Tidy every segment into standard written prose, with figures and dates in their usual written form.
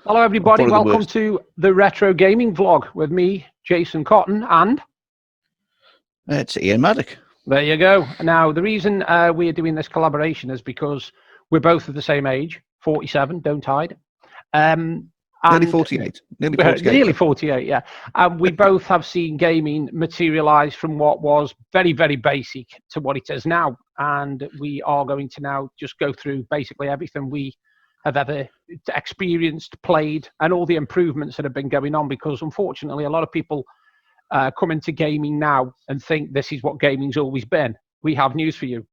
Hello, everybody. Probably the Welcome worst. to the Retro Gaming Vlog with me, Jason Cotton, and It's Ian Maddock. there you go. Now, the reason we're doing this collaboration is because we're both of the same age, 47, don't hide. Nearly 48. Nearly 48. Nearly 48, yeah. And we both have seen gaming materialise from what was very, very basic to what it is now. And we are going to now just go through basically everything we have ever experienced, played, and all the improvements that have been going on. Because unfortunately, a lot of people come into gaming now and think this is what gaming's always been. We have news for you.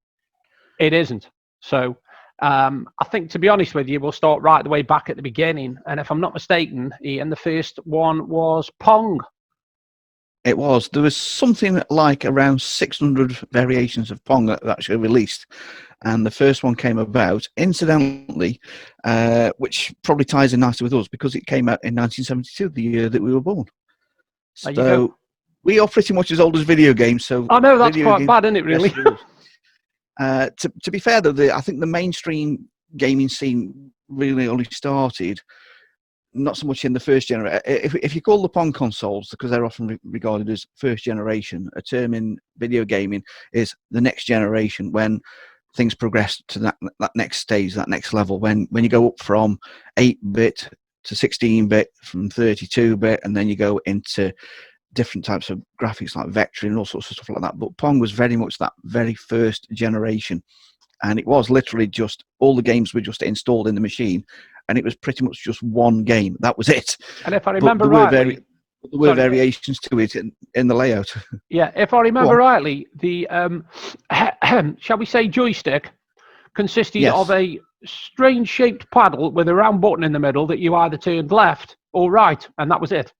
It isn't. So I think, to be honest with you, we'll start right the way back at the beginning. And if I'm not mistaken, Ian, the first one was Pong. It was. There was something like around 600 variations of Pong that were actually released. And the first one came about, incidentally, which probably ties in nicely with us because it came out in 1972, the year that we were born. So we are pretty much as old as video games. So I know that's quite bad, isn't it, really? To be fair, though, I think the mainstream gaming scene really only started not so much in the first generation. If you call the Pong consoles, because they're often regarded as first generation, a term in video gaming is the next generation, when things progress to that next stage, that next level, when you go up from 8-bit to 16-bit, from 32-bit, and then you go into different types of graphics like vectoring and all sorts of stuff like that. But Pong was very much that very first generation, and it was literally just all the games were just installed in the machine, and it was pretty much just one game. That was it. And if I remember rightly, there were variations to it in the layout. Yeah, if I remember rightly, the shall we say joystick consisted of a strange shaped paddle with a round button in the middle that you either turned left or right, and that was it.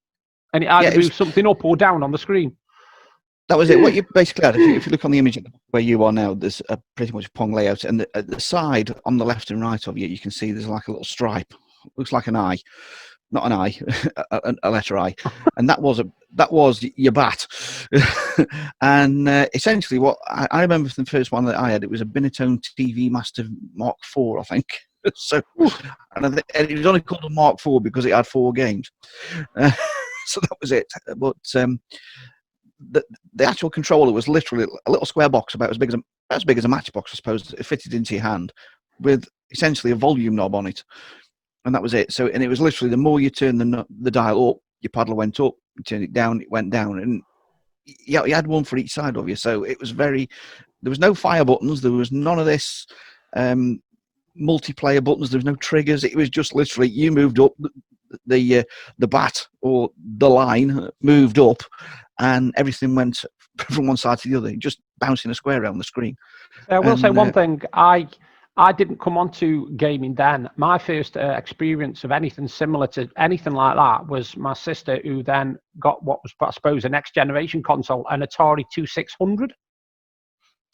And it either moved something up or down on the screen. That was it. What you basically had, if you look on the image where you are now, there's a pretty much Pong layout, and at the side on the left and right of you can see there's like a little stripe. Looks like an eye, not an eye, a letter I, and that was your bat. And essentially, what I remember from the first one that I had, it was a Binatone TV Master Mark IV, I think. So, and it was only called a Mark IV because it had 4 games. So that was it. But the actual controller was literally a little square box about as big as a matchbox, I suppose. It fitted into your hand with essentially a volume knob on it, and that was it. So, and it was literally the more you turn the dial up, your paddle went up. You turn it down, it went down, and you had one for each side of you. So it was very. There was no fire buttons. There was none of this multiplayer buttons. There was no triggers. It was just literally you moved up. The bat or the line moved up, and everything went from one side to the other, just bouncing a square around the screen. I will say one thing. I didn't come onto gaming then. My first experience of anything similar to anything like that was my sister, who then got what was, I suppose, a next generation console, an Atari 2600.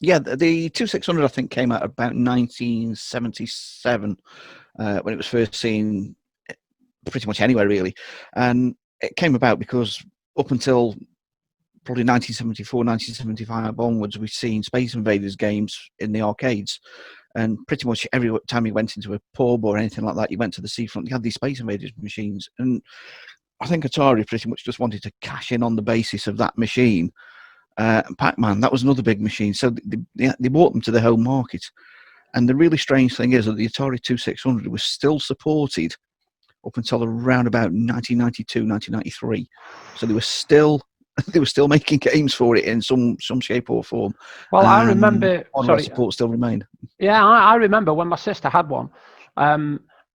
Yeah, the 2600 I think came out about 1977 when it was first seen pretty much anywhere really, and it came about because up until probably 1974, 1975 onwards, we've seen Space Invaders games in the arcades, and pretty much every time you went into a pub or anything like that, you went to the seafront, you had these Space Invaders machines, and I think Atari pretty much just wanted to cash in on the basis of that machine. Pac-Man, that was another big machine, so they bought them to the home market. And the really strange thing is that the Atari 2600 was still supported up until around about 1992, 1993. So they were still making games for it in some shape or form. Well, I remember. Sorry, support still remained. Yeah, I remember when my sister had one.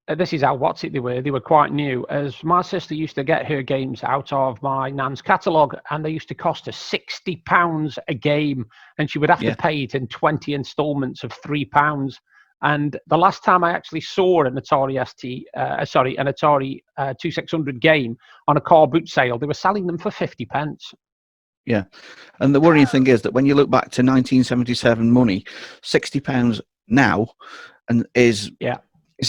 This is how they were. They were quite new. As my sister used to get her games out of my nan's catalogue, and they used to cost her £60 a game, and she would have to pay it in 20 instalments of £3. And the last time I actually saw an Atari an Atari 2600 game on a car boot sale, they were selling them for 50p. Yeah, and the worrying thing is that when you look back to 1977 money, £60 now, and it's a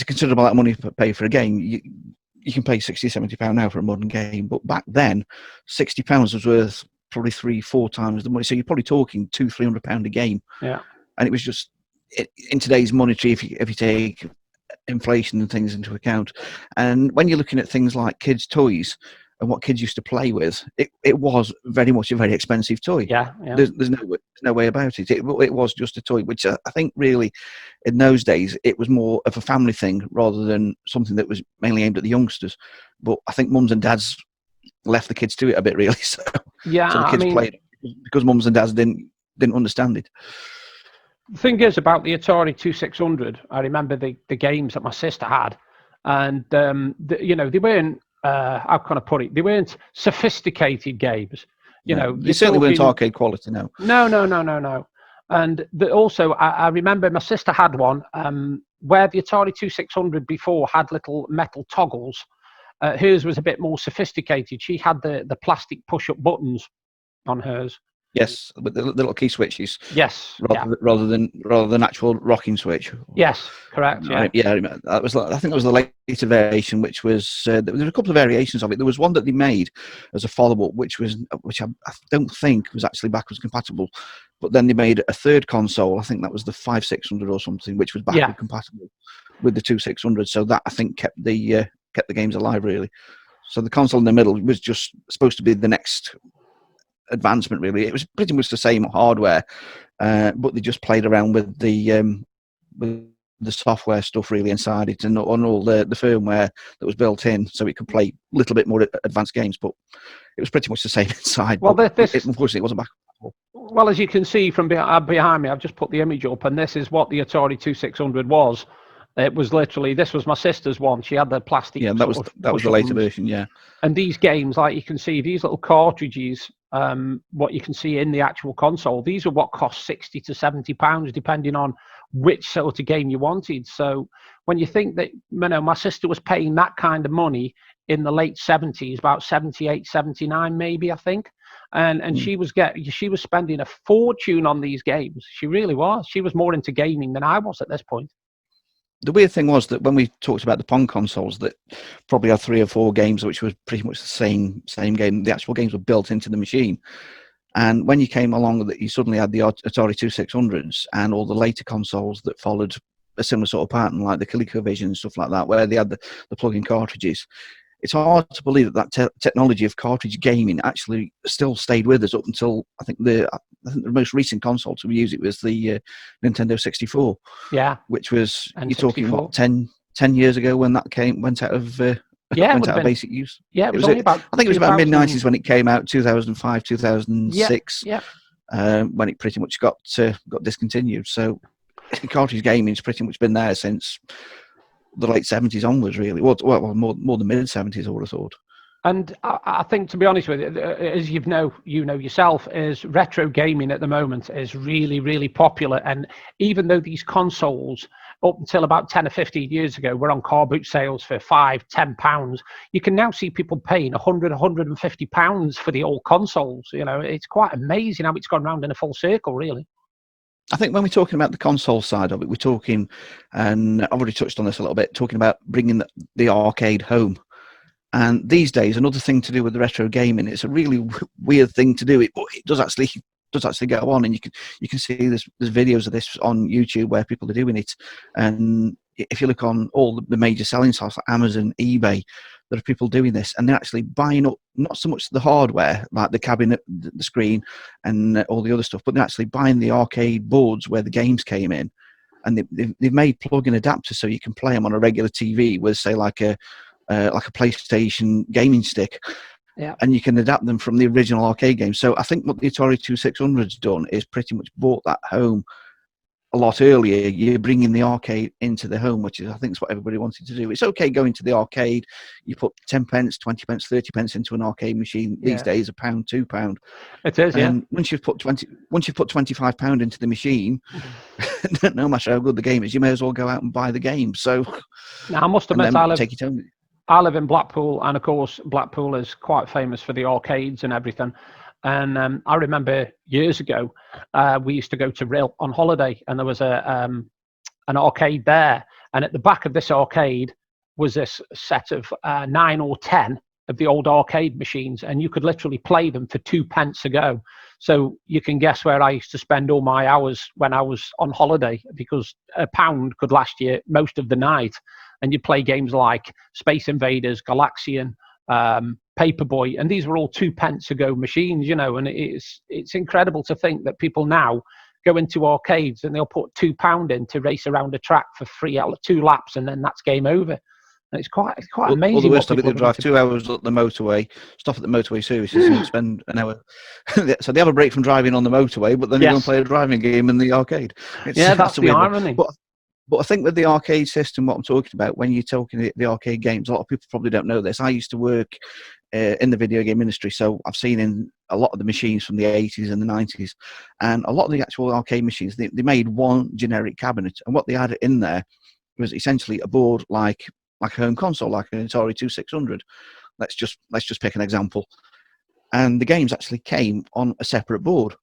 considerable amount of money to pay for a game. You can pay £60-70 now for a modern game, but back then, £60 was worth probably 3-4 times the money. So you're probably talking £200-300 a game. Yeah, and it was just in today's monetary. If you take inflation and things into account. And when you're looking at things like kids' toys and what kids used to play with, it was very much a very expensive toy. Yeah, yeah. There's no way about it. It was just a toy, which I think really in those days it was more of a family thing rather than something that was mainly aimed at the youngsters. But I think mums and dads left the kids to it a bit, really. So Yeah, the kids played because mums and dads didn't understand it. The thing is about the Atari 2600, I remember the games that my sister had, and they weren't. How can I put it? They weren't sophisticated games. They certainly weren't arcade quality. No. No. And also, I remember my sister had one where the Atari 2600 before had little metal toggles. Hers was a bit more sophisticated. She had the plastic push-up buttons on hers. Yes, with the little key switches. Yes, rather than actual rocking switch. Yes, correct. Yeah, that was. I think that was the later variation, which was there were a couple of variations of it. There was one that they made as a follow-up, which I don't think was actually backwards compatible. But then they made a third console. I think that was the 5600 or something, which was backward compatible with the 2600. So that I think kept the games alive really. So the console in the middle was just supposed to be the next advancement really. It was pretty much the same hardware, but they just played around with the software stuff really inside it and on all the firmware that was built in, so it could play a little bit more advanced games, but it was pretty much the same inside. Well, unfortunately it wasn't back. Well, as you can see from behind me, I've just put the image up, and this is what the Atari 2600 was. It was literally, this was my sister's one. She had the plastic. Yeah, that was the later version. Yeah. And these games, like you can see, these little cartridges, what you can see in the actual console, these are what cost £60 to £70, depending on which sort of game you wanted. So when you think that, my sister was paying that kind of money in the late 70s, about 78, 79, maybe, I think. And she was spending a fortune on these games. She really was. She was more into gaming than I was at this point. The weird thing was that when we talked about the Pong consoles, that probably had 3 or 4 games, which was pretty much the same game. The actual games were built into the machine. And when you came along, that you suddenly had the Atari 2600s and all the later consoles that followed a similar sort of pattern, like the ColecoVision and stuff like that, where they had the plug-in cartridges. It's hard to believe that technology of cartridge gaming actually still stayed with us up until I think the most recent console to use it was the Nintendo 64. Yeah, which was N64. You're talking what 10 years ago when that went out of basic use. Yeah, it was only about. I think it was about mid-90s when it came out, 2005, 2006. Yeah. When it pretty much got discontinued. So cartridge gaming's pretty much been there since the late 70s onwards, really. Well, more the mid 70s, I would have thought. And I think, to be honest with you, as you know yourself, is retro gaming at the moment is really, really popular. And even though these consoles, up until about 10 or 15 years ago, were on car boot sales for £5-10, you can now see people paying £100-150 for the old consoles. It's quite amazing how it's gone round in a full circle, really. I think when we're talking about the console side of it, we're talking, and I've already touched on this a little bit, talking about bringing the arcade home. And these days, another thing to do with the retro gaming, it's a really weird thing to do. It does actually go on, and you can see there's videos of this on YouTube where people are doing it. And if you look on all the major selling sites like Amazon, eBay, there are people doing this, and they're actually buying up not so much the hardware like the cabinet, the screen, and all the other stuff, but they're actually buying the arcade boards where the games came in, and they've made plug-in adapters so you can play them on a regular TV with, say, like a PlayStation gaming stick. Yeah. And you can adapt them from the original arcade game. So I think what the Atari 2600's done is pretty much brought that home a lot earlier. You're bringing the arcade into the home, which is, I think, is what everybody wanted to do. It's okay going to the arcade. You put 10 pence, 20 pence, 30 pence into an arcade machine. These days, £1, £2. It is, yeah. And once you've put £25 into the machine, no matter how good the game is, you may as well go out and buy the game. So now, I must admit, take it home. I live in Blackpool, and of course, Blackpool is quite famous for the arcades and everything. And I remember years ago, we used to go to Rhyl on holiday, and there was an arcade there. And at the back of this arcade was this set of 9 or 10 of the old arcade machines, and you could literally play them for 2p a go. So you can guess where I used to spend all my hours when I was on holiday, because £1 could last you most of the night, and you'd play games like Space Invaders, Galaxian, Paperboy, and these were all 2p a go machines, and it's incredible to think that people now go into arcades and they'll put £2 in to race around a track for 2 laps, and then that's game over. And it's quite amazing. Or the worst of it, they drive 2 hours up the motorway, stop at the motorway services, and spend an hour. So they have a break from driving on the motorway, but then they go and play a driving game in the arcade. That's the irony. But I think with the arcade system, what I'm talking about, when you're talking the arcade games, a lot of people probably don't know this. I used to work in the video game industry, so I've seen in a lot of the machines from the 80s and the 90s, and a lot of the actual arcade machines, they made one generic cabinet, and what they had in there was essentially a board like a home console, like an Atari 2600. Let's just pick an example. And the games actually came on a separate board,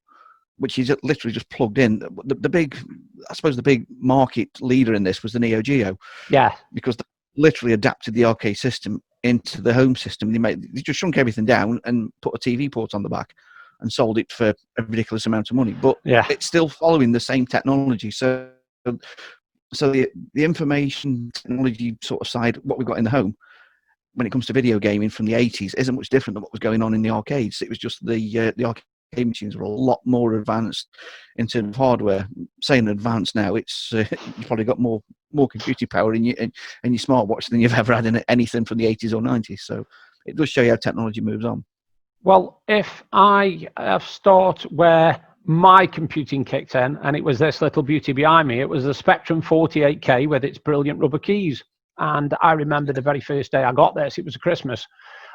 which is literally just plugged in. The big market leader in this was the Neo Geo. Yeah. Because they literally adapted the arcade system into the home system. They just shrunk everything down and put a TV port on the back and sold it for a ridiculous amount of money. But it's still following the same technology. So the information technology sort of side, what we've got in the home, when it comes to video gaming from the 80s, isn't much different than what was going on in the arcades. It was just the arcade machines were a lot more advanced in terms of hardware. Saying advanced now, it's you've probably got more computing power in your smartwatch than you've ever had in anything from the 80s or 90s. So it does show you how technology moves on. Well, if I start where my computing kicked in, and it was this little beauty behind me, it was the Spectrum 48K with its brilliant rubber keys. And I remember the very first day I got this, it was a Christmas,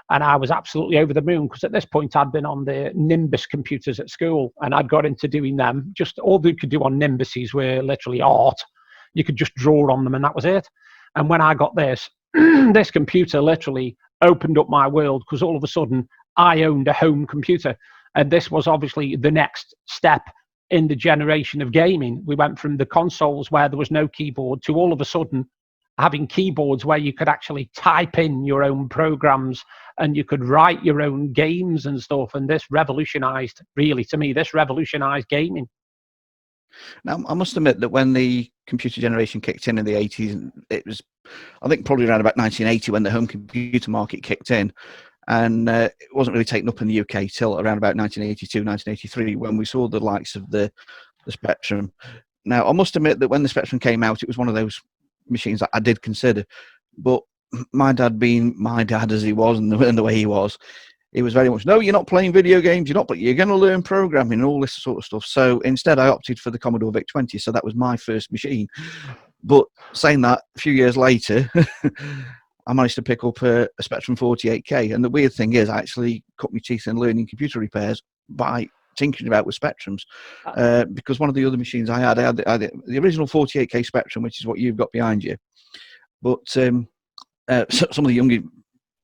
and I was absolutely over the moon, because at this point I'd been on the Nimbus computers at school, and I'd got into doing them. Just all you could do on Nimbuses were literally art. You could just draw on them, and that was it. And when I got this, this computer literally opened up my world, because all of a sudden I owned a home computer. And this was obviously the next step in the generation of gaming. We went from the consoles where there was no keyboard to all of a sudden having keyboards where you could actually type in your own programs and you could write your own games and stuff. And this revolutionized, really, to me, this revolutionized gaming. Now, I must admit that when the computer generation kicked in the 80s, it was, I think, probably around about 1980 when the home computer market kicked in. And it wasn't really taken up in the UK till around about 1982, 1983, when we saw the likes of the Spectrum. Now, I must admit that when the Spectrum came out, it was one of those machines that I did consider. But my dad, being my dad as he was and the way he was very much, no, you're not playing video games, you're going to learn programming and all this sort of stuff. So instead, I opted for the Commodore VIC-20. So that was my first machine. But saying that, a few years later, I managed to pick up a Spectrum 48K. And the weird thing is, I actually cut my teeth in learning computer repairs by tinkering about with Spectrums. Because one of the other machines I had the original 48K Spectrum, which is what you've got behind you. But some of the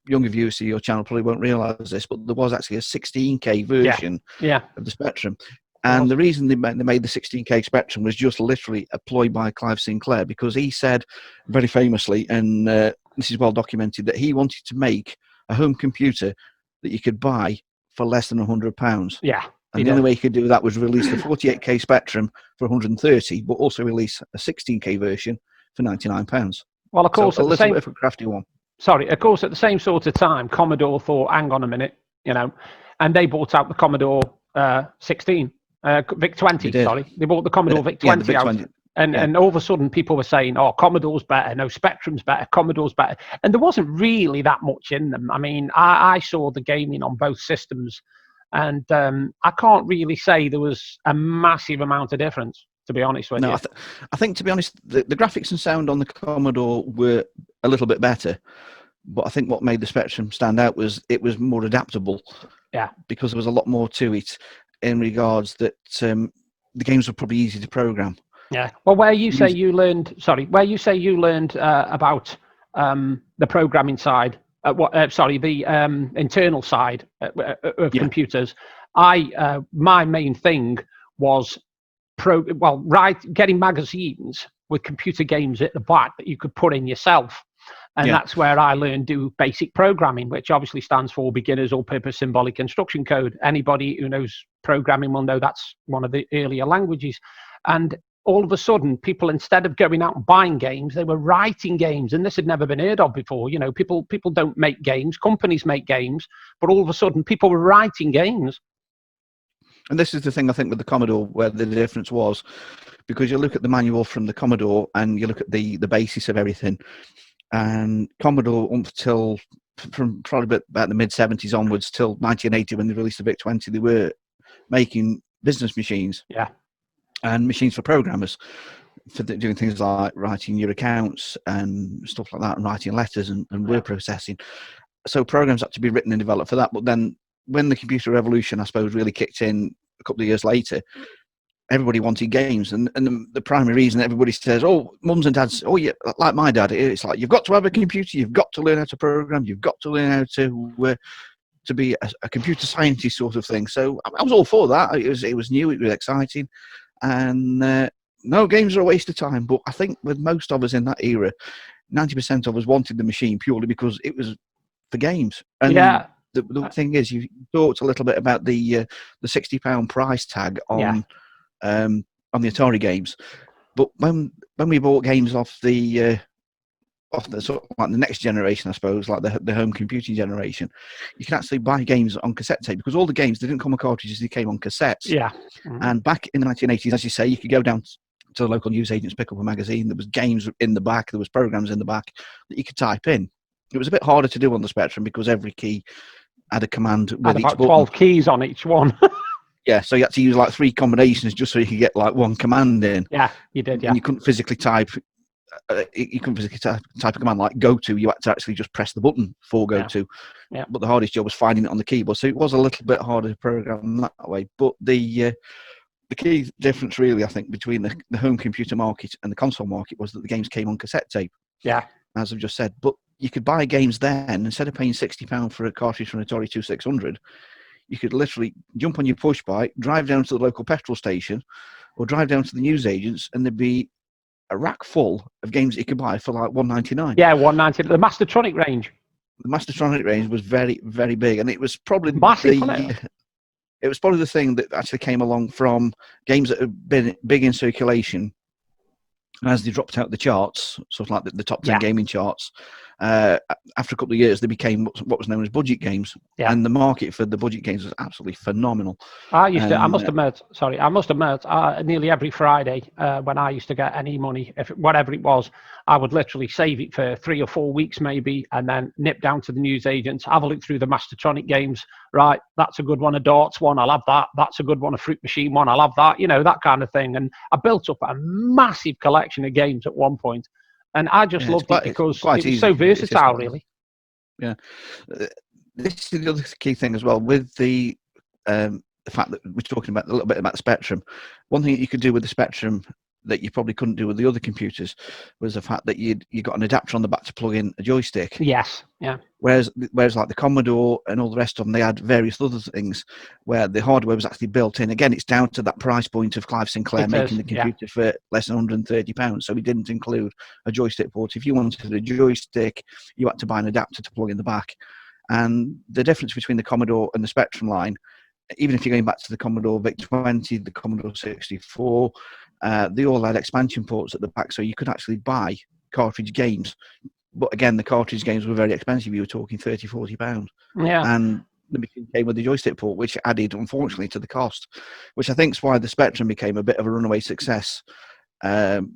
younger viewers to your channel probably won't realise this, but there was actually a 16K version of the Spectrum. And the reason they made the 16K Spectrum was just literally a ploy by Clive Sinclair, because he said very famously, and this is well documented, that he wanted to make a home computer that you could buy for less than £100. Yeah. And the only way he could do that was release the 48K Spectrum for 130, but also release a 16K version for £99. Well, of course, so a little bit of a crafty one. Sorry, of course, at the same sort of time, Commodore thought, hang on a minute, and they bought out the Commodore 16. VIC-20, sorry. They bought the Commodore VIC-20 out. And all of a sudden, people were saying, oh, Commodore's better. No, Spectrum's better. Commodore's better. And there wasn't really that much in them. I mean, I saw the gaming on both systems. And I can't really say there was a massive amount of difference, to be honest with you. I think, to be honest, the graphics and sound on the Commodore were a little bit better. But I think what made the Spectrum stand out was it was more adaptable. Yeah. Because there was a lot more to it, in regards that the games were probably easy to program. Yeah. Well, where you say you learned about the programming side, the internal side of computers, my main thing was getting magazines with computer games at the back that you could put in yourself. And Yeah. that's where I learned to do basic programming, which obviously stands for Beginner's All-Purpose Symbolic Instruction Code. Anybody who knows programming will know that's one of the earlier languages. And all of a sudden, people, instead of going out and buying games, they were writing games, and this had never been heard of before. You know, people don't make games, companies make games, but all of a sudden, people were writing games. And this is the thing I think with the Commodore where the difference was, because you look at the manual from the Commodore and you look at the basis of everything, and Commodore until from probably about the mid-70s onwards till 1980 when they released the VIC-20, they were making business machines. Yeah. And machines for programmers for doing things like writing your accounts and stuff like that, and writing letters and word processing. So programs had to be written and developed for that. But then when the computer revolution, I suppose, really kicked in a couple of years later, everybody wanted games. And the primary reason everybody says, oh, mums and dads, oh, yeah, like my dad, it's like, you've got to have a computer, you've got to learn how to program, you've got to learn how to be a computer scientist sort of thing. So I was all for that. It was new, it was exciting. And no, games are a waste of time. But I think with most of us in that era, 90% of us wanted the machine purely because it was for games. And the thing is, you talked a little bit about the £60 price tag on the Atari games. But when we bought games off the sort of like the next generation, I suppose, like the home computing generation, you can actually buy games on cassette tape, because all the games, they didn't come on cartridges, they came on cassettes. Yeah. And back in the 1980s, as you say, you could go down to the local newsagents, pick up a magazine. There was games in the back, there was programs in the back that you could type in. It was a bit harder to do on the Spectrum because every key had a command with each about button. 12 keys on each one. Yeah, so you had to use like 3 combinations just so you could get like one command in. Yeah, you did, yeah. And you couldn't physically type type a command like go to. You had to actually just press the button for go to. Yeah. But the hardest job was finding it on the keyboard, so it was a little bit harder to program that way. But the key difference, really, I think, between the home computer market and the console market was that the games came on cassette tape. Yeah. As I've just said. But you could buy games then, instead of paying £60 for a cartridge from an Atari 2600, you could literally jump on your push bike, drive down to the local petrol station, or drive down to the newsagents, and there'd be a rack full of games that you could buy for like £1.99. Yeah, £1.99. The Mastertronic range. The Mastertronic range was very, very big, and it was probably massive. It was probably the thing that actually came along from games that had been big in circulation. And as they dropped out the charts, sort of like the top 10 gaming charts, after a couple of years, they became what was known as budget games. Yeah. And the market for the budget games was absolutely phenomenal. I must admit, nearly every Friday, when I used to get any money, whatever it was, I would literally save it for 3 or 4 weeks maybe, and then nip down to the newsagents, have a look through the Mastertronic games. Right, that's a good one, a darts one, I'll have that. That's a good one, a fruit machine one, I'll have that. You know, that kind of thing. And I built up a massive collection of games at one point. And I just loved it because it was so versatile, really. Yeah. This is the other key thing as well, with the fact that we're talking about a little bit about the Spectrum. One thing that you could do with the Spectrum that you probably couldn't do with the other computers was the fact that you got an adapter on the back to plug in a joystick. Yes, yeah. Whereas like the Commodore and all the rest of them, they had various other things where the hardware was actually built in. Again, it's down to that price point of Clive Sinclair making the computer for less than £130. So we didn't include a joystick port. If you wanted a joystick, you had to buy an adapter to plug in the back. And the difference between the Commodore and the Spectrum line, even if you're going back to the Commodore VIC-20, the Commodore 64, they all had expansion ports at the back, so you could actually buy cartridge games. But again, the cartridge games were very expensive. You were talking £30, £40. Yeah. And the machine came with the joystick port, which added, unfortunately, to the cost, which I think is why the Spectrum became a bit of a runaway success. I'm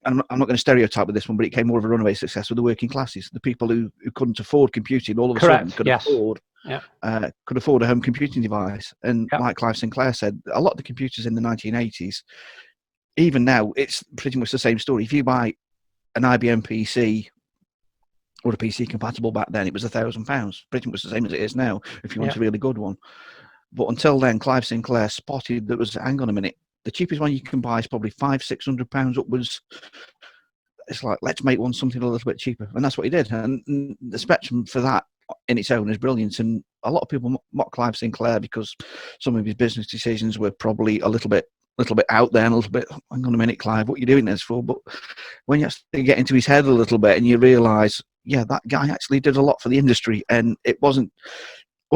not going to stereotype with this one, but it became more of a runaway success with the working classes, the people who couldn't afford computing, all of a sudden could afford a home computing device. And like Clive Sinclair said, a lot of the computers in the 1980s, even now, it's pretty much the same story. If you buy an IBM PC or a PC compatible back then, it was £1,000, pretty much the same as it is now, if you want a really good one. But until then, Clive Sinclair spotted that was, hang on a minute, the cheapest one you can buy is probably £500-600 upwards. It's like, let's make one something a little bit cheaper. And that's what he did. And the Spectrum for that in its own is brilliant. And a lot of people mock Clive Sinclair because some of his business decisions were probably a little bit out there and a little bit, hang on a minute, Clive, what are you doing this for? But when you actually get into his head a little bit and you realise yeah, that guy actually did a lot for the industry, and it wasn't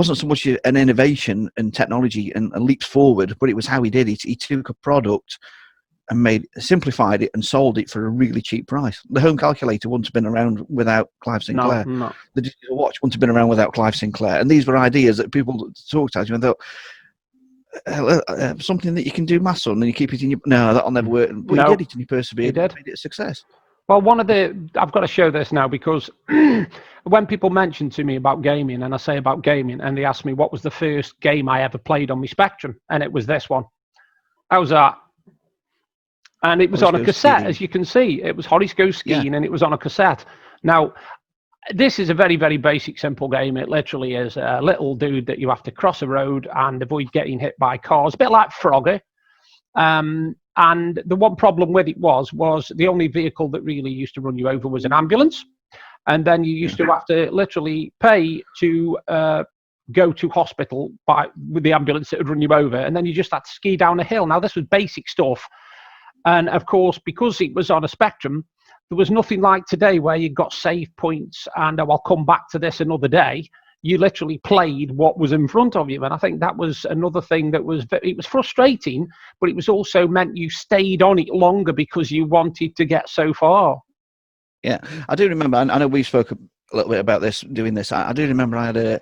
so much an innovation and technology and leaps forward, but it was how he did it. He took a product and simplified it and sold it for a really cheap price. The home calculator wouldn't have been around without Clive Sinclair. No. The digital watch wouldn't have been around without Clive Sinclair. And these were ideas that people talked about and thought, something that you can do maths on and you keep it in your... No, that'll never work. But he did it and he persevered and made it a success. Well, I've got to show this now, because when people mention to me about gaming, and I say about gaming, and they ask me what was the first game I ever played on my Spectrum, and it was this one. How's that? And it was on a cassette, as you can see. It was Horace Goes Skiing, and it was on a cassette. Now, this is a very, very basic, simple game. It literally is a little dude that you have to cross a road and avoid getting hit by cars, a bit like Frogger. And the one problem with it was the only vehicle that really used to run you over was an ambulance. And then you used to have to literally pay to go to hospital with the ambulance that would run you over. And then you just had to ski down a hill. Now, this was basic stuff. And of course, because it was on a Spectrum, there was nothing like today where you got save points and I'll come back to this another day. You literally played what was in front of you. And I think that was another thing that was frustrating, but it was also meant you stayed on it longer because you wanted to get so far. Yeah, I do remember, I know we spoke a little bit about this, doing this. I do remember I had a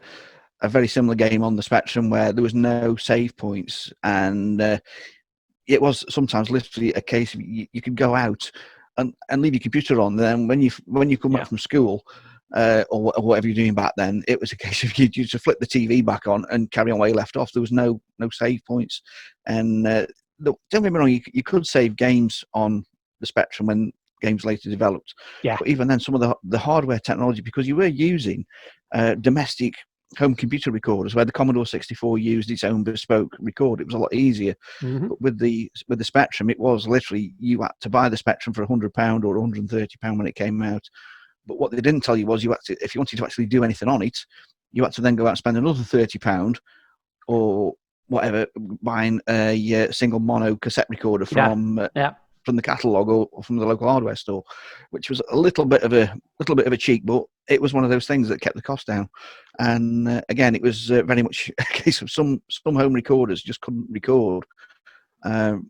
very similar game on the Spectrum where there was no save points, and it was sometimes literally a case of you could go out and leave your computer on. Then when you come back from school or whatever you're doing back then, it was a case of you just flip the TV back on and carry on where you left off. There was no save points. And don't get me wrong, you could save games on the Spectrum when games later developed. Yeah. But even then, some of the hardware technology, because you were using domestic home computer recorders where the Commodore 64 used its own bespoke recorder, it was a lot easier. But with the Spectrum, it was literally you had to buy the Spectrum for £100 or £130 when it came out. But what they didn't tell you was if you wanted to actually do anything on it, you had to then go out and spend another £30 or whatever buying a single mono cassette recorder from the catalogue or from the local hardware store, which was a little bit of a cheek, but it was one of those things that kept the cost down. And again, it was very much a case of some home recorders just couldn't record, and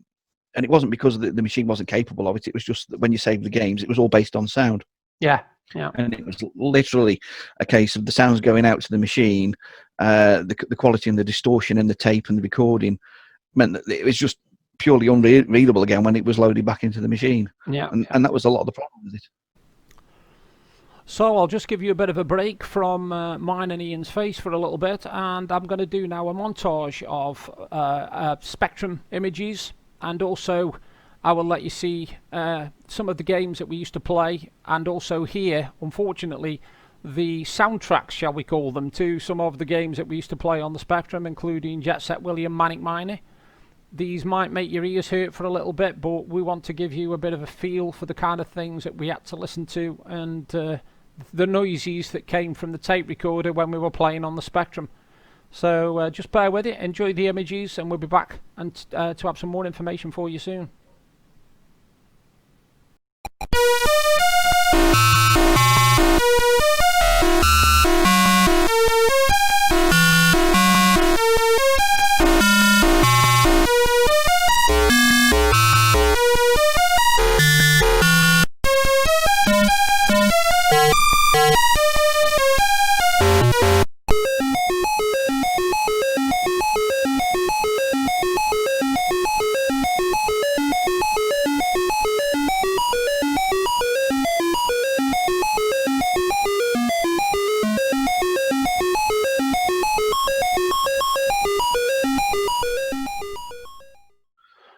it wasn't because the machine wasn't capable of it. It was just that when you saved the games, it was all based on sound. Yeah. And it was literally a case of the sounds going out to the machine, the quality and the distortion in the tape and the recording meant that it was just purely unreadable again when it was loaded back into the machine. And that was a lot of the problem with it. So I'll just give you a bit of a break from mine and Ian's face for a little bit, and I'm going to do now a montage of Spectrum images, and also I will let you see some of the games that we used to play, and also hear, unfortunately, the soundtracks, shall we call them, to some of the games that we used to play on the Spectrum, including Jet Set William, Manic Miner. These might make your ears hurt for a little bit, but we want to give you a bit of a feel for the kind of things that we had to listen to, and the noises that came from the tape recorder when we were playing on the Spectrum. So just bear with it, enjoy the images, and we'll be back and to have some more information for you soon.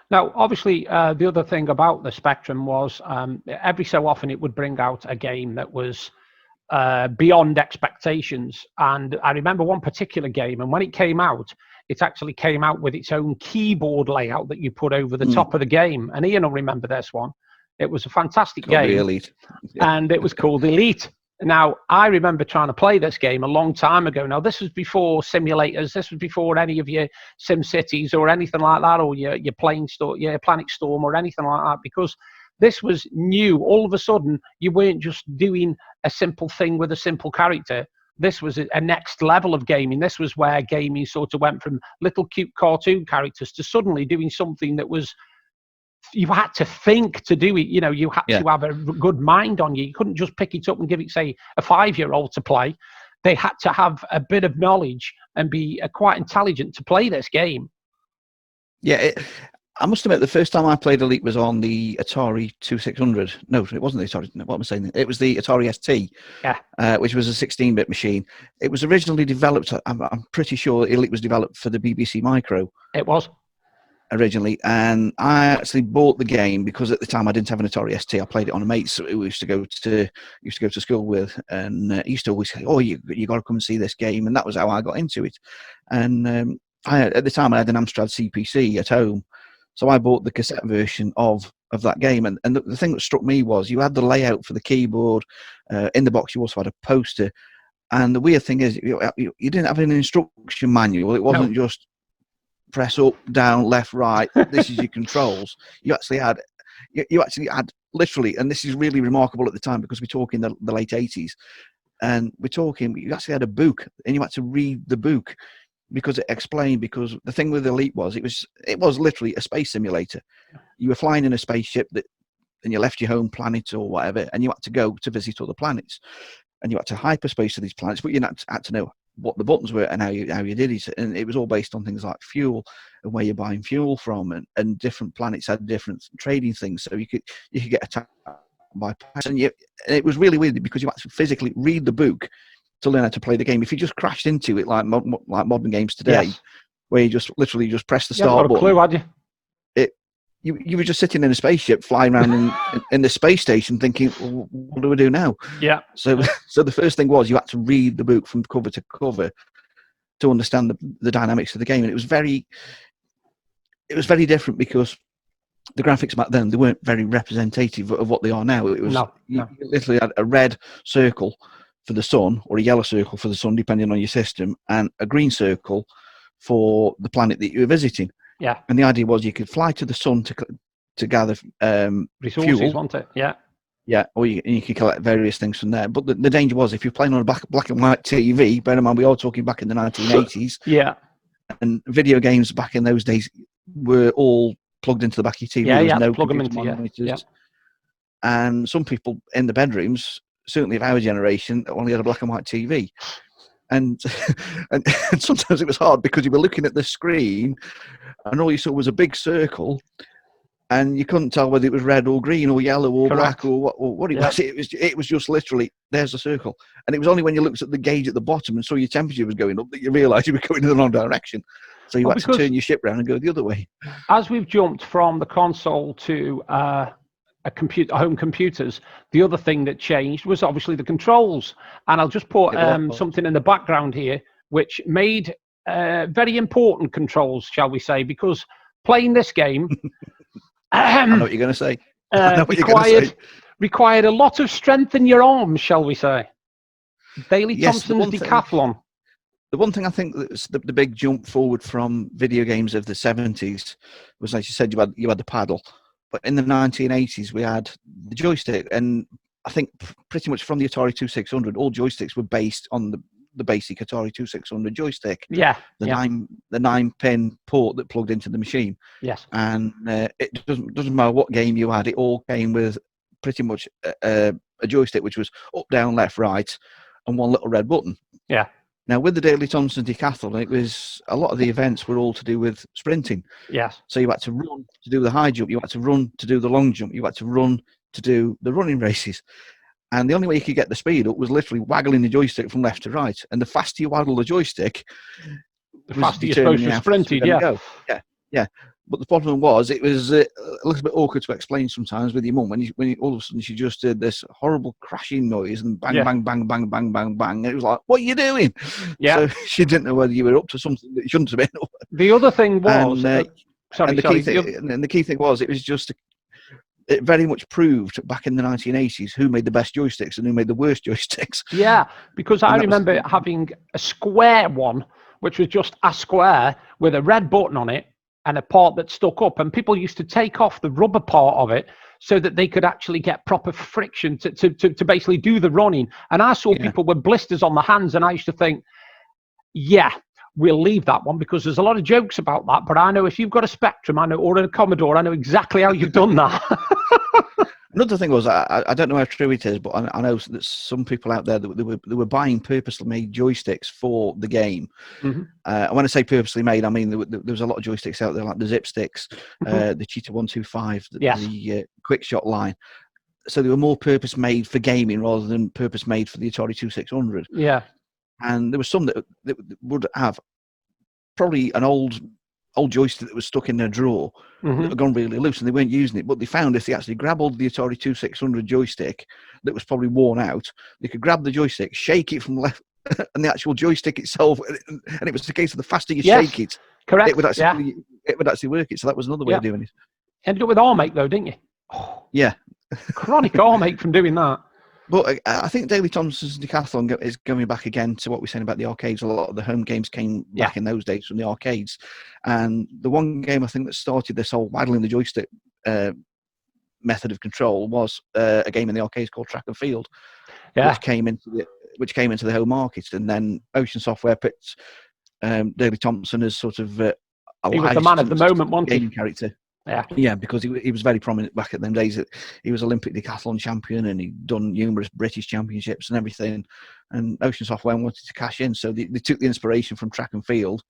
Now, obviously, the other thing about the Spectrum was every so often it would bring out a game that was beyond expectations. And I remember one particular game, and when it came out, it actually came out with its own keyboard layout that you put over the top of the game. And Ian will remember this one. It was a fantastic game. Elite. And it was called Elite. Now, I remember trying to play this game a long time ago. Now, this was before simulators. This was before any of your Sim Cities or anything like that, or your Planet Storm or anything like that, because This was new. All of a sudden, you weren't just doing a simple thing with a simple character. This was a next level of gaming. This was where gaming sort of went from little cute cartoon characters to suddenly doing something that was, you had to think to do it. You know, you had to have a good mind on you. You couldn't just pick it up and give it, say, a 5-year-old to play. They had to have a bit of knowledge and be quite intelligent to play this game. Yeah, I must admit, the first time I played Elite was on the Atari 2600. No, it wasn't the Atari. What am I saying? It was the Atari ST, which was a 16-bit machine. It was originally developed, I'm pretty sure Elite was developed for the BBC Micro. It was. Originally, and I actually bought the game because at the time I didn't have an Atari ST. I played it on a mate who used to go to school with, and he used to always say, "Oh, you got to come and see this game," and that was how I got into it. And at the time I had an Amstrad CPC at home, so I bought the cassette version of that game. And the thing that struck me was you had the layout for the keyboard. In the box, you also had a poster, and the weird thing is you didn't have an instruction manual. It wasn't just press up, down, left, right. This is your controls. You actually had literally, and this is really remarkable at the time because we're talking the late 80s, and we're talking, you actually had a book, and you had to read the book because it explained. Because the thing with Elite was it was literally a space simulator. You were flying in a spaceship and you left your home planet or whatever, and you had to go to visit other planets, and you had to hyperspace to these planets, but you had to know what the buttons were and how you did it. And it was all based on things like fuel and where you're buying fuel from, and different planets had different trading things, so you could get attacked by pirates. And it was really weird because you had to physically read the book to learn how to play the game. If you just crashed into it like modern games today, where you just literally just press the start button, clue, had you? You were just sitting in a spaceship flying around in the space station thinking, well, what do we do now? Yeah. So the first thing was you had to read the book from cover to cover to understand the dynamics of the game. And it was very different because the graphics back then, they weren't very representative of what they are now. It was you literally had a red circle for the sun or a yellow circle for the sun, depending on your system, and a green circle for the planet that you were visiting. Yeah. And the idea was you could fly to the sun to gather resources, fuel. wasn't it? Yeah. Yeah, or you could collect various things from there. But the danger was if you're playing on a black and white TV, bear in mind we are talking back in the 1980s. Yeah. And video games back in those days were all plugged into the back of your TV. Yeah, there was no plug them into monitors. Yeah. And some people in the bedrooms, certainly of our generation, only had a black and white TV. And sometimes it was hard because you were looking at the screen and all you saw was a big circle, and you couldn't tell whether it was red or green or yellow or black or what it was. It was just literally, there's a circle. And it was only when you looked at the gauge at the bottom and saw your temperature was going up that you realised you were going in the wrong direction. So you had to turn your ship around and go the other way. As we've jumped from the console to home computers, the other thing that changed was obviously the controls. And I'll just put something in the background here, which made very important controls, shall we say, because playing this game I know what you're going to say. Required a lot of strength in your arms, shall we say. Daley Thompson's decathlon. The one thing I think that's the big jump forward from video games of the 70s was, like you said, you had the paddle. But in the 1980s, we had the joystick. And I think pretty much from the Atari 2600, all joysticks were based on the basic Atari 2600 joystick. Yeah. The 9-pin port that plugged into the machine. Yes. And it doesn't matter what game you had, it all came with pretty much a joystick, which was up, down, left, right, and one little red button. Yeah. Now, with the Daley Thompson decathlon, it was a lot of the events were all to do with sprinting. Yes. So you had to run to do the high jump, you had to run to do the long jump, you had to run to do the running races. And the only way you could get the speed up was literally waggling the joystick from left to right. And the faster you waggle the joystick, the faster you're supposed to sprint it, Yeah. But the problem was, it was a little bit awkward to explain sometimes with your mum when all of a sudden she just did this horrible crashing noise and bang, bang, bang, bang, bang, bang, bang. And it was like, what are you doing? Yeah. So she didn't know whether you were up to something that you shouldn't have been up. The other thing was, the key thing was, it was just, it very much proved back in the 1980s who made the best joysticks and who made the worst joysticks. Yeah, because I remember having a square one, which was just a square with a red button on it and a part that stuck up, and people used to take off the rubber part of it so that they could actually get proper friction to basically do the running. And I saw people with blisters on the hands, and I used to think, yeah, we'll leave that one because there's a lot of jokes about that. But I know if you've got a Spectrum, or a Commodore, I know exactly how you've done that. Another thing was, I don't know how true it is, but I know that some people out there, they were buying purposely made joysticks for the game. Mm-hmm. And when I say purposely made, I mean there was a lot of joysticks out there, like the Zip Sticks, Mm-hmm. the Cheetah 125, Yes. the Quick Shot line. So they were more purpose made for gaming rather than purpose made for the Atari 2600. Yeah. And there was some that would have probably an old joystick that was stuck in their drawer Mm-hmm. that had gone really loose, and they weren't using it. But they found if they actually grabbed hold of the Atari 2600 joystick that was probably worn out, they could grab the joystick, shake it from left, and the actual joystick itself, and it was the case of the faster you shake it, correct. it would actually work it. So that was another way of doing it. Ended up with Armake though, didn't you? Oh, yeah, chronic Armake from doing that. But I think Daley Thompson's Decathlon is going back again to what we were saying about the arcades. A lot of the home games came back in those days from the arcades. And the one game I think that started this whole waggling the joystick method of control was a game in the arcades called Track and Field, which came into the home market. And then Ocean Software picked Daley Thompson as sort of he was the man of the moment, wasn't he? Game character. Yeah, because he was very prominent back at them days. He was Olympic decathlon champion, and he'd done numerous British championships and everything. And Ocean Software wanted to cash in, so they took the inspiration from Track and Field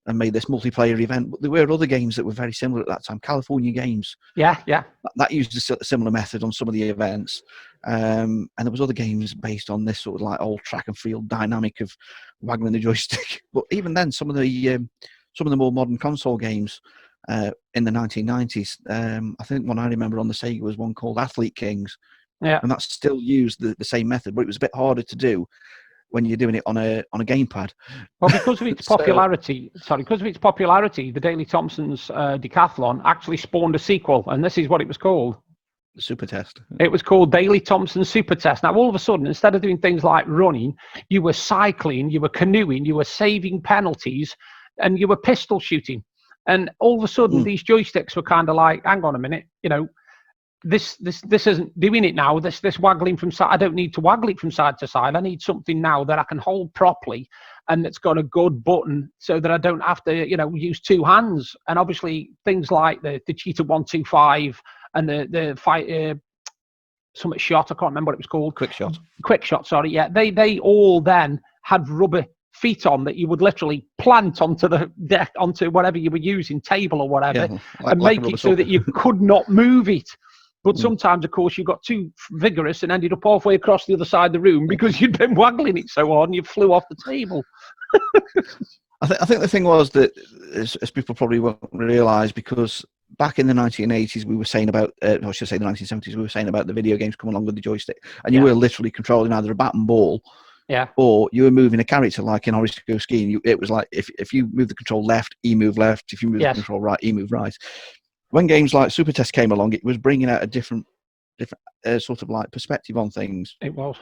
and made this multiplayer event. But there were other games that were very similar at that time. California Games, that used a similar method on some of the events. And there was other games based on this sort of like old Track and Field dynamic of waggling the joystick. But even then, some of the more modern console games. In the 1990s, I think one I remember on the Sega was one called Athlete Kings, and that still used the same method, but it was a bit harder to do when you're doing it on a gamepad. Well, because of its popularity, the Daley Thompson's Decathlon actually spawned a sequel, and this is what it was called. The Super Test. It was called Daley Thompson Super Test. Now, all of a sudden, instead of doing things like running, you were cycling, you were canoeing, you were saving penalties, and you were pistol shooting. And all of a sudden, these joysticks were kind of like, hang on a minute, this isn't doing it now. This waggling from side, I don't need to waggle it from side to side. I need something now that I can hold properly, and it's got a good button so that I don't have to, use two hands. And obviously, things like the Cheetah 125 and the fight, something shot. I can't remember what it was called. Quick Shot. Sorry, yeah. They all then had rubber feet on that you would literally plant onto the deck, onto whatever you were using, table or whatever, and make it so that you could not move it. But sometimes, of course, you got too vigorous and ended up halfway across the other side of the room because you'd been waggling it so hard and you flew off the table. I think the thing was that, as people probably won't realise, because back in the 1980s, we were saying about, I should say the 1970s, we were saying about the video games coming along with the joystick, and you were literally controlling either a bat and ball, or you were moving a character like in Horace Go Skiing. It was like if you move the control left, he moved left. If you move the control right, he moved right. When games like Super Test came along, it was bringing out a different sort of like perspective on things. It was.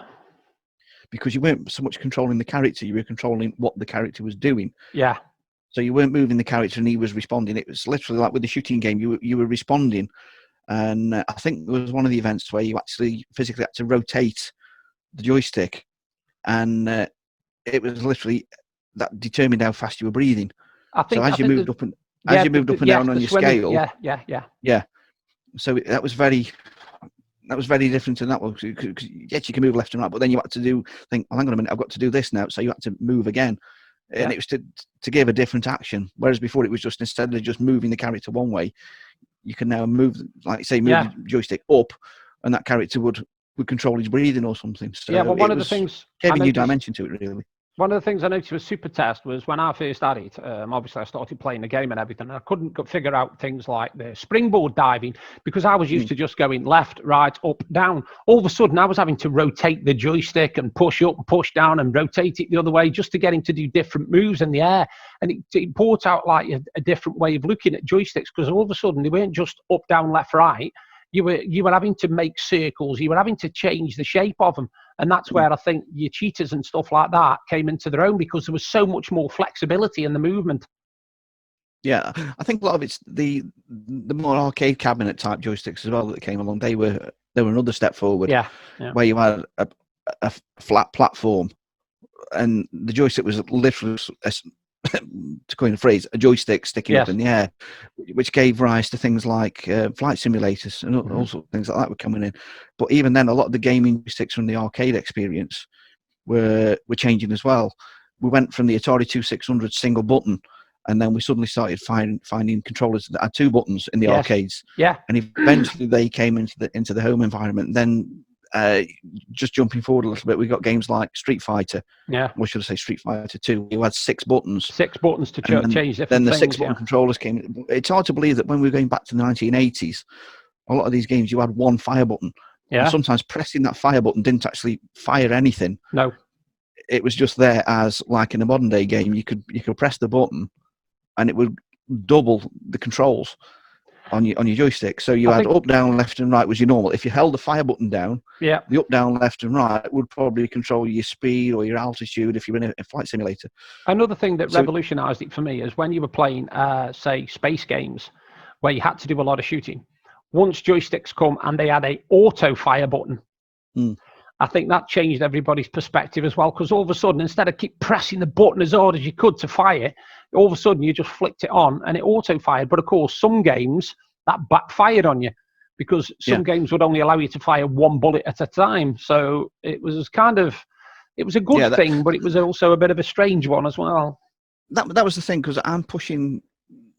Because you weren't so much controlling the character, you were controlling what the character was doing. Yeah. So you weren't moving the character and he was responding. It was literally like with the shooting game, you were responding. And I think there was one of the events where you actually physically had to rotate the joystick. And it was literally that determined how fast you were breathing. So as you moved up and down on your scale, yeah. So that was very different in that one. Because yes, you can move left and right, but then you had to think, well, hang on a minute, I've got to do this now. So you had to move again, and it was to give a different action. Whereas before it was just, instead of just moving the character one way, you can now move, like say, the joystick up, and that character would control his breathing or something. So well, one of the things gave a new dimension to it, really. One of the things I noticed with Super Test was when I first had it, obviously I started playing the game and everything, and I couldn't figure out things like the springboard diving because I was used to just going left, right, up, down. All of a sudden I was having to rotate the joystick and push up and push down and rotate it the other way just to get him to do different moves in the air. And it brought out like a different way of looking at joysticks, because all of a sudden they weren't just up, down, left, right. You were having to make circles. You were having to change the shape of them. And that's where I think your cheetahs and stuff like that came into their own, because there was so much more flexibility in the movement. Yeah, I think a lot of it's the more arcade cabinet type joysticks as well that came along. They were another step forward, Yeah. where you had a flat platform, and the joystick was literally, to coin a phrase, a joystick sticking up Yes. in the air, which gave rise to things like flight simulators and all sorts of things like that were coming in. But even then, a lot of the gaming joysticks from the arcade experience were changing as well. We went from the Atari 2600 single button, and then we suddenly started finding controllers that had two buttons in the Yes. arcades. Yeah. And eventually they came into the home environment. Then just jumping forward a little bit, we got games like Street Fighter. Yeah. Or should I say Street Fighter 2? You had 6 buttons. 6 buttons to change different then the things. 6-button controllers came. It's hard to believe that when we were going back to the 1980s, a lot of these games you had one fire button. Yeah. And sometimes pressing that fire button didn't actually fire anything. No. It was just there as, like in a modern day game, you could press the button and it would double the controls on your joystick. So you had up, down, left, and right was your normal. If you held the fire button down, yeah, the up, down, left, and right would probably control your speed or your altitude if you were in a flight simulator. Another thing that revolutionized it for me is when you were playing, say, space games, where you had to do a lot of shooting. Once joysticks come and they had a auto fire button, I think that changed everybody's perspective as well, because all of a sudden, instead of keep pressing the button as hard as you could to fire, all of a sudden you just flicked it on and it auto fired. But of course, some games that backfired on you, because some games would only allow you to fire one bullet at a time. So it was it was a good thing, but it was also a bit of a strange one as well. That was the thing, because I'm pushing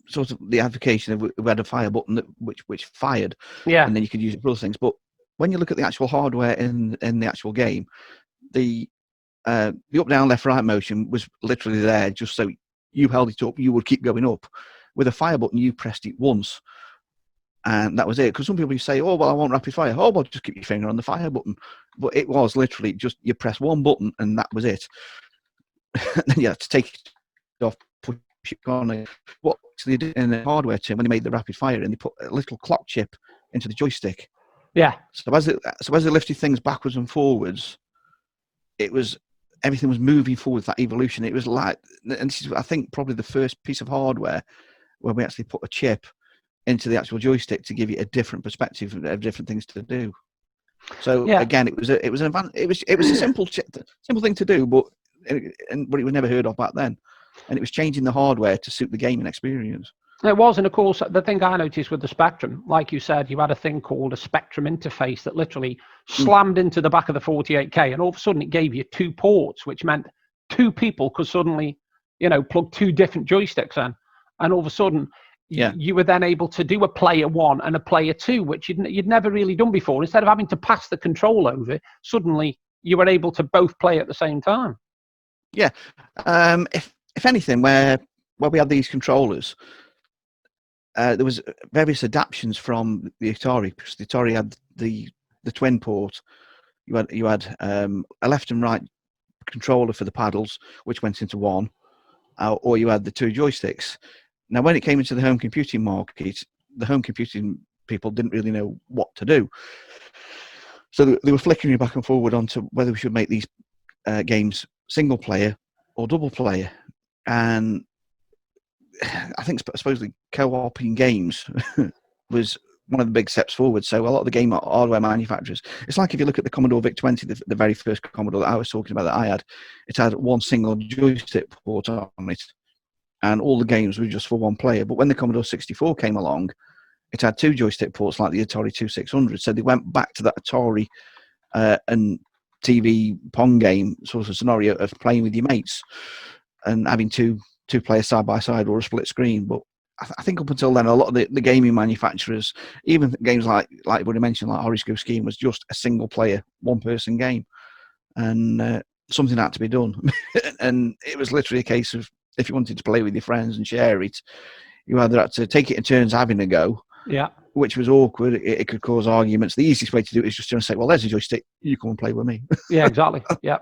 sort of the advocacy of we had a fire button which fired, and then you could use it for other things. But when you look at the actual hardware in the actual game, the up, down, left, right motion was literally there just so you held it up, you would keep going up. With a fire button, you pressed it once, and that was it. Because some people say, "Oh, well, I want rapid fire." Oh, well, just keep your finger on the fire button. But it was literally just you press one button, and that was it. Then you had to take it off, push it on. What they did in the hardware term when they made the rapid fire, and they put a little clock chip into the joystick. Yeah. So as they lifted things backwards and forwards, everything was moving forward. That evolution. It was like, and this is, I think, probably the first piece of hardware where we actually put a chip into the actual joystick to give you a different perspective of different things to do. So again, it was a simple thing to do, but it was never heard of back then, and it was changing the hardware to suit the gaming experience. It was, and of course, the thing I noticed with the Spectrum, like you said, you had a thing called a Spectrum interface that literally slammed into the back of the 48K, and all of a sudden it gave you 2 ports, which meant 2 people could suddenly, plug 2 different joysticks in, and all of a sudden you were then able to do a player 1 and a player 2, which you'd never really done before. Instead of having to pass the control over, suddenly you were able to both play at the same time. Yeah, if anything, where we had these controllers. There was various adaptations from the Atari, because the Atari had the twin port. You had a left and right controller for the paddles, which went into one, or you had the 2 joysticks. Now, when it came into the home computing market, the home computing people didn't really know what to do, so they were flickering back and forward onto whether we should make these games single player or double player, and I think supposedly co-oping games was one of the big steps forward. So a lot of the game hardware manufacturers, it's like if you look at the Commodore VIC-20, the very first Commodore that I was talking about that I had, it had one single joystick port on it, and all the games were just for one player. But when the Commodore 64 came along, it had 2 joystick ports like the Atari 2600. So they went back to that Atari and TV Pong game sort of scenario of playing with your mates and having two players side by side or a split screen. But I think up until then, a lot of the gaming manufacturers, even games like what I mentioned, like Horace Go Skiing, was just a single player, 1-person game, and something had to be done. And it was literally a case of, if you wanted to play with your friends and share it, you either had to take it in turns having a go, which was awkward. It could cause arguments. The easiest way to do it is just to say, well, there's a joystick, you come and play with me. Yeah, exactly. Yeah.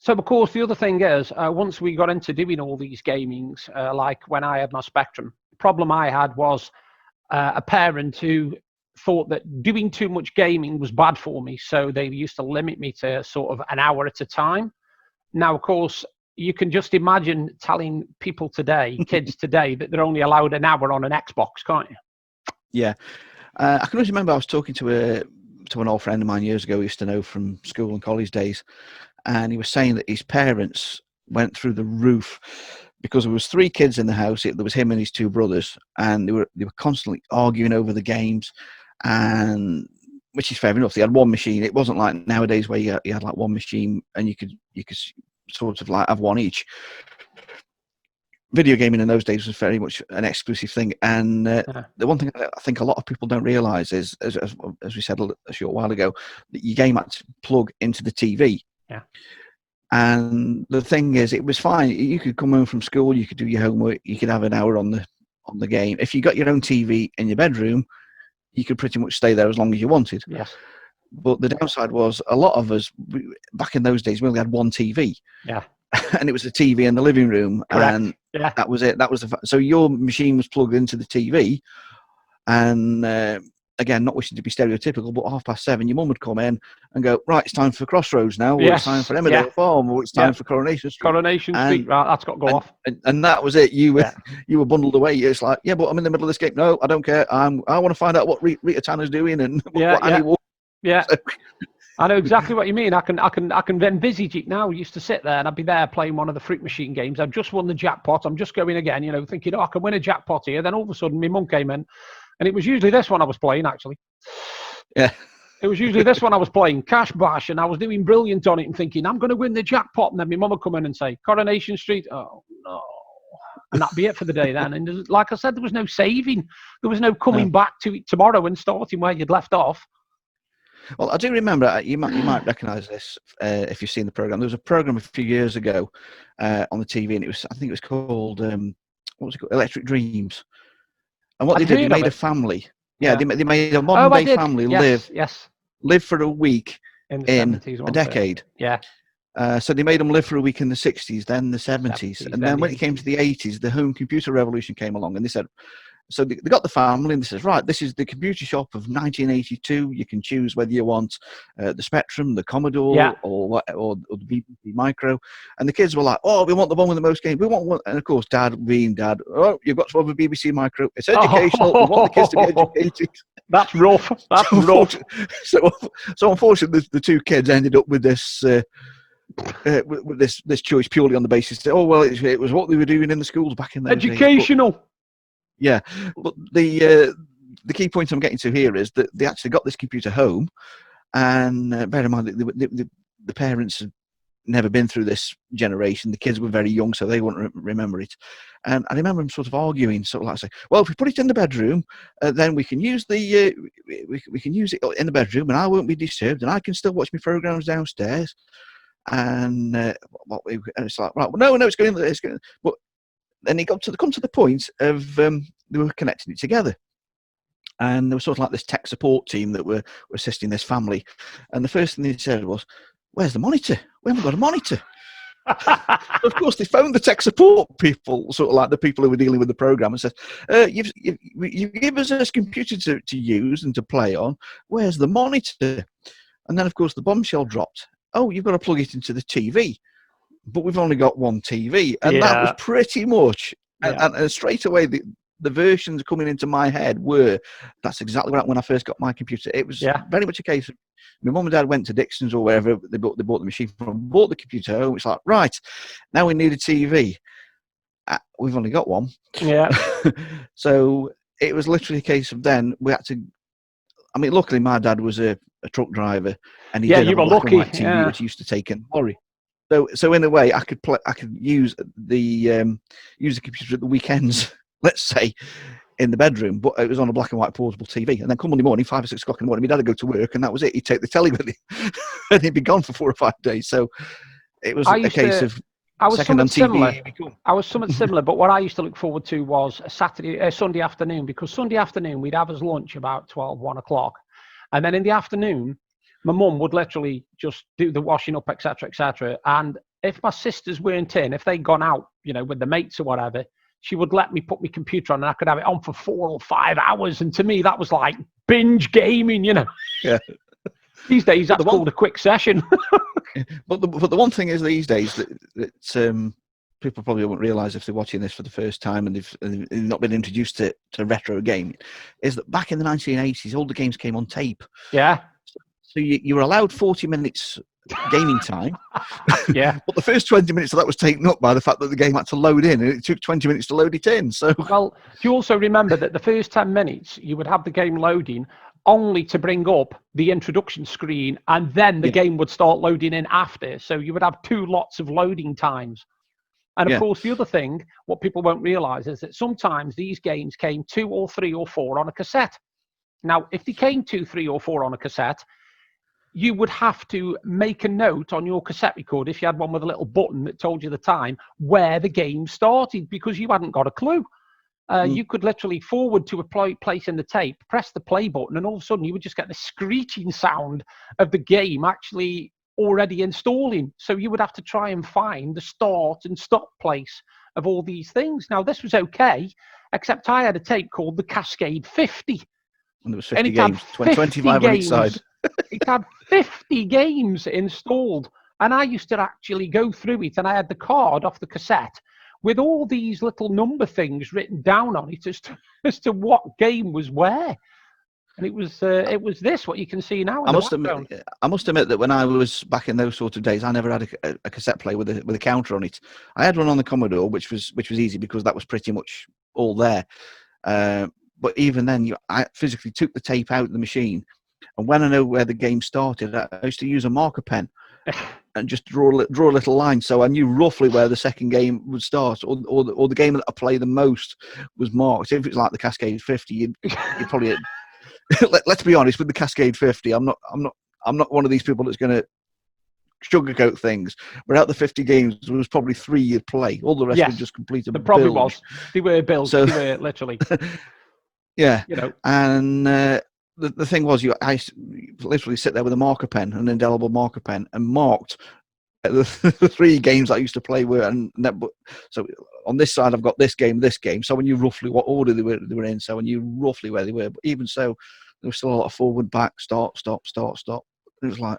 So, of course, the other thing is, once we got into doing all these gamings, like when I had my Spectrum, the problem I had was a parent who thought that doing too much gaming was bad for me. So they used to limit me to sort of an hour at a time. Now, of course, you can just imagine telling people today, kids today, that they're only allowed an hour on an Xbox, can't you? Yeah. I can always remember I was talking to an old friend of mine years ago, who used to know from school and college days, and he was saying that his parents went through the roof because there was 3 kids in the house. There was him and his 2 brothers, and they were constantly arguing over the games, and which is fair enough. They had one machine. It wasn't like nowadays where you had like one machine and you could sort of like have one each. Video gaming in those days was very much an exclusive thing, and the one thing I think a lot of people don't realise is, as we said a short while ago, that your game had to plug into the TV. Yeah. And the thing is, it was fine. You could come home from school, you could do your homework, you could have an hour on the game. If you got your own TV in your bedroom, you could pretty much stay there as long as you wanted. Yes. But the downside was, a lot of us back in those days, we only had one TV. Yeah. And it was a TV in the living room. Correct. And yeah. that was it. That was so your machine was plugged into the TV, and again, not wishing to be stereotypical, but 7:30, your mum would come in and go, right, it's time for Crossroads now, or it's time for Emmerdale Farm, or it's time for Coronation Street. Coronation Street, right, that's got to go off. And that was it. You were bundled away. It's like, yeah, but I'm in the middle of this game. No, I don't care. I want to find out what Rita Tanner's doing and what Annie Wolf. Yeah. So. I know exactly what you mean. I can envisage it now. I used to sit there and I'd be there playing one of the Freak Machine games. I've just won the jackpot. I'm just going again, thinking, I can win a jackpot here. Then all of a sudden, my mum came in, and it was usually this one I was playing, actually. Yeah. It was usually this one I was playing, Cash Bash, and I was doing brilliant on it and thinking, I'm going to win the jackpot. And then my mum would come in and say, Coronation Street. Oh, no. And that'd be it for the day then. And like I said, there was no saving. There was no coming back to it tomorrow and starting where you'd left off. Well, I do remember, you might recognise this if you've seen the programme. There was a programme a few years ago on the TV, and I think it was called, what was it called? Electric Dreams. And what they did, they made a family. Yeah, they made a modern-day family live for a week in a decade. Yeah. So they made them live for a week in the 60s, then the 70s. And then when it came to the 80s, the home computer revolution came along, and they said, so they got the family, and they says, right, this is the computer shop of 1982. You can choose whether you want the Spectrum, the Commodore, or the BBC Micro. And the kids were like, oh, we want the one with the most games. We want one. And of course, Dad being Dad, oh, you've got to have a BBC Micro. It's educational. We want the kids to be educated. That's rough. That's rough. So unfortunately, the 2 kids ended up with this. With this choice purely on the basis that, it was what they were doing in the schools back in those educational days. Yeah, but the key point I'm getting to here is that they actually got this computer home, and bear in mind that the parents had never been through this generation. The kids were very young, so they wouldn't remember it. And I remember them sort of arguing, sort of like saying, "Well, if we put it in the bedroom, then we can use we can use it in the bedroom, and I won't be disturbed, and I can still watch my programs downstairs." And it's like, right, well, no, it's going. But then it come to the point of they were connecting it together, and there was sort of like this tech support team that were assisting this family. And the first thing they said was, "Where's the monitor? We haven't got a monitor." Of course, they phoned the tech support people, sort of like the people who were dealing with the program, and said, "You give us this computer to use and to play on. Where's the monitor?" And then, of course, the bombshell dropped. Oh, you've got to plug it into the TV, but we've only got one TV, and that was pretty much. And straight away, the versions coming into my head were, that's exactly right. When I first got my computer, it was very much a case of my mum and dad went to Dixon's or wherever they bought the machine from, bought the computer home. It's like, right, now we need a TV. We've only got one. Yeah. So it was literally a case of then we had to. I mean, luckily my dad was a truck driver, and he did have a black and white TV which he used to take in the lorry. So in a way, I could use the computer at the weekends, let's say, in the bedroom, but it was on a black and white portable TV. And then come Monday morning, 5 or 6 o'clock in the morning, my dad would go to work, and that was it. He'd take the telly with him, and he'd be gone for 4 or 5 days. So it was a case of second-hand TV. I was somewhat similar, but what I used to look forward to was a Sunday afternoon, because Sunday afternoon we'd have his lunch about 12, 1 o'clock, and then in the afternoon, my mum would literally just do the washing up, etc., etc. And if my sisters weren't in, if they'd gone out, with the mates or whatever, she would let me put my computer on, and I could have it on for 4 or 5 hours. And to me, that was like binge gaming, Yeah. These days, But that's called a quick session. but the one thing is these days that people probably won't realise if they're watching this for the first time and they've not been introduced to retro gaming, is that back in the 1980s, all the games came on tape. Yeah. So you were allowed 40 minutes gaming time. Yeah. But the first 20 minutes of that was taken up by the fact that the game had to load in, and it took 20 minutes to load it in. So, well, do you also remember that the first 10 minutes you would have the game loading only to bring up the introduction screen, and then the game would start loading in after. So you would have 2 lots of loading times. And of course, the other thing, what people won't realize is that sometimes these games came 2 or 3 or 4 on a cassette. Now, if they came 2, 3 or 4 on a cassette, you would have to make a note on your cassette recorder, if you had one with a little button that told you the time, where the game started, because you hadn't got a clue. You could literally forward to a place in the tape, press the play button, and all of a sudden you would just get the screeching sound of the game actually already installing. So you would have to try and find the start and stop place of all these things. Now, this was okay, except I had a tape called the Cascade 50. And there was 50 games, 25 on each side. It had 50 games installed. And I used to actually go through it, and I had the card off the cassette with all these little number things written down on it as to what game was where. And it was this, what you can see now. I must admit that when I was back in those sort of days, I never had a cassette player with a counter on it. I had one on the Commodore, which was easy because that was pretty much all there. But even then, I physically took the tape out of the machine, and when I know where the game started, I used to use a marker pen and just draw a little line, so I knew roughly where the second game would start, or the game that I play the most was marked. If it's like the Cascade 50, you'd probably let's be honest with the Cascade 50. I'm not one of these people that's going to sugarcoat things. But out the 50 games, there was probably 3 you'd play. All the rest were just completed. There probably was. They were builds. So, they were literally. Yeah. And the thing was, I literally sit there with a marker pen, an indelible marker pen, and marked the 3 games I used to play were. So on this side, I've got this game. So I knew roughly what order they were in. So I knew roughly where they were. But even so, there was still a lot of forward, back, start, stop, start, stop. It was like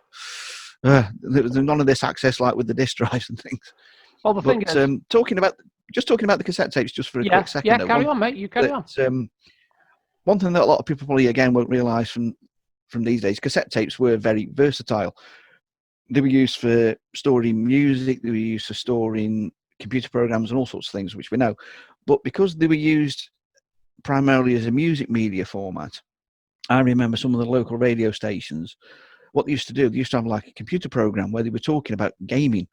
there was none of this access like with the disc drives and things. Well, the thing is, talking about the cassette tapes just for a quick second. Yeah, carry on, mate. You carry on. One thing that a lot of people probably again won't realise from these days, cassette tapes were very versatile. They were used for storing music. They were used for storing computer programs and all sorts of things, which we know. But because they were used primarily as a music media format, I remember some of the local radio stations, what they used to do, they used to have like a computer program where they were talking about gaming.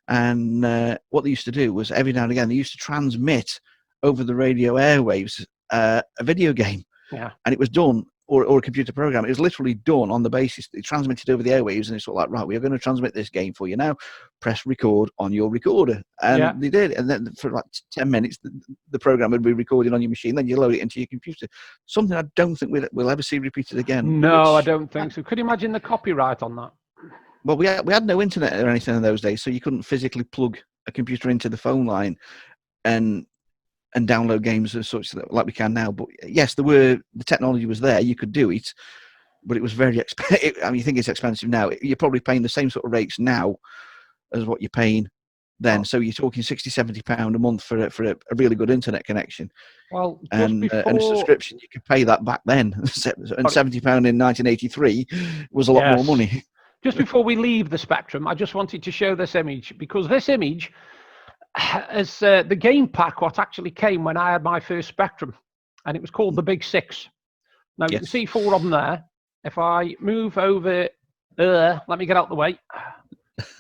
And what they used to do was every now and again, they used to transmit over the radio airwaves a video game. Yeah. And it was done, or a computer program. It was literally done on the basis that it transmitted over the airwaves, and it's sort of like, right, we are going to transmit this game for you now. Press record on your recorder, and they did. And then for like 10 minutes, the program would be recorded on your machine. Then you load it into your computer. Something I don't think we'll ever see repeated again. No, I don't think so. Could you imagine the copyright on that? Well, we had no internet or anything in those days, so you couldn't physically plug a computer into the phone line and download games as such like we can now. But yes, the technology was there. You could do it, but it was very expensive. I mean, you think it's expensive now. You're probably paying the same sort of rates now as what you're paying then. So you're talking £60-70 a month for a really good internet connection. Well, and a subscription, you could pay that back then. And £70 in 1983 was a lot more money. Just before we leave the Spectrum, I just wanted to show this image, because this image as the game pack what actually came when I had my first Spectrum, and it was called the Big Six. Now you can see 4 of them there. If I move over there, let me get out the way.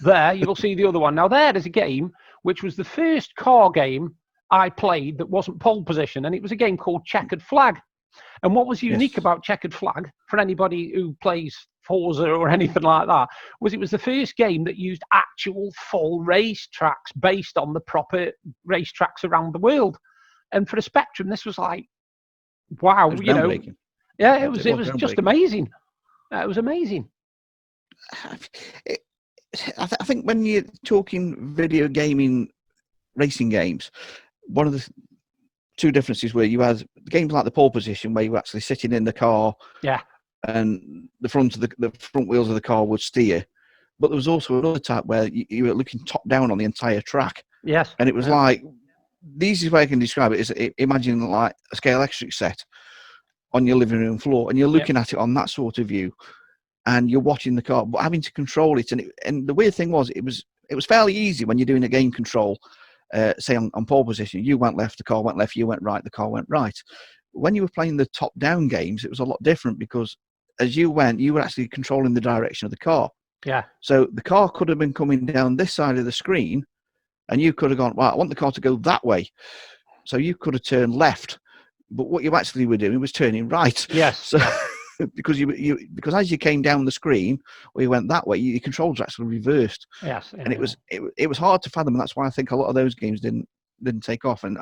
There, you'll see the other one. Now there is a game which was the first car game I played that wasn't pole position, and it was a game called Checkered Flag. And what was unique about Checkered Flag, for anybody who plays Forza or anything like that, was it was the first game that used actual full race tracks based on the proper race tracks around the world. And for a Spectrum, this was like, wow, it was just amazing. It was amazing. I think when you're talking video gaming racing games, one of the 2 differences where you had games like the pole position where you were actually sitting in the car and the front wheels of the car would steer. But there was also another type where you were looking top down on the entire track. Yes. And it was like, the easiest way I can describe it is imagine like a scale electric set on your living room floor, and you're looking at it on that sort of view, and you're watching the car, but having to control it. And the weird thing was, it was fairly easy when you're doing a game control. Say on pole position, you went left, the car went left, you went right, the car went right. When you were playing the top-down games, it was a lot different, because as you went, you were actually controlling the direction of the car. Yeah. So the car could have been coming down this side of the screen, and you could have gone, well, I want the car to go that way. So you could have turned left, but what you actually were doing was turning right. Yes. So because because as you came down the screen, or you went that way, your controls were actually reversed. Yes. And it was hard to fathom, and that's why I think a lot of those games didn't take off. And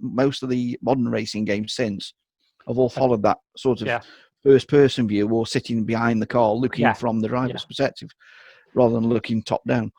most of the modern racing games since have all followed that sort of first-person view, or sitting behind the car, looking from the driver's perspective, rather than looking top down.